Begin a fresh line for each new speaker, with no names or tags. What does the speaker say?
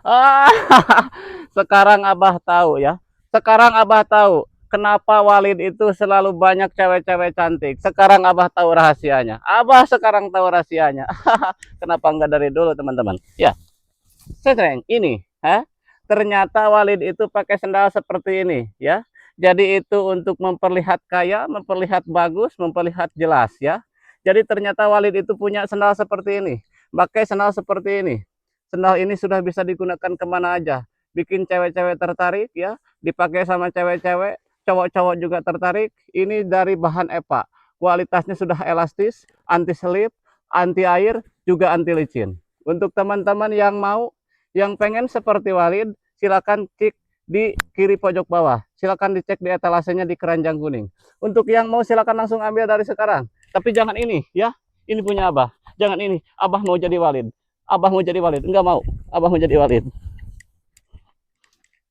Ah, sekarang Abah tahu ya. Sekarang Abah tahu kenapa Walid itu selalu banyak cewek-cewek cantik. Sekarang Abah tahu rahasianya. Abah sekarang tahu rahasianya. Kenapa enggak dari dulu, teman-teman? Ya, sering ini, ternyata Walid itu pakai sendal seperti ini, ya. Jadi itu untuk memperlihat kaya, memperlihat bagus, memperlihat jelas, ya. Jadi ternyata Walid itu punya sendal seperti ini, pakai sendal seperti ini. Sendal ini sudah bisa digunakan kemana aja, bikin cewek-cewek tertarik, ya, dipakai sama cewek-cewek, cowok-cowok juga tertarik. Ini dari bahan EPA, kualitasnya sudah elastis, anti selip, anti air, juga anti licin. Untuk teman-teman yang mau, yang pengen seperti Walid, silakan klik di kiri pojok bawah. Silakan dicek di etalasenya di keranjang kuning. Untuk yang mau silakan langsung ambil dari sekarang. Tapi jangan ini ya. Ini punya Abah. Jangan ini. Abah mau jadi Walid. Abah mau jadi Walid. Enggak mau. Abah mau jadi Walid.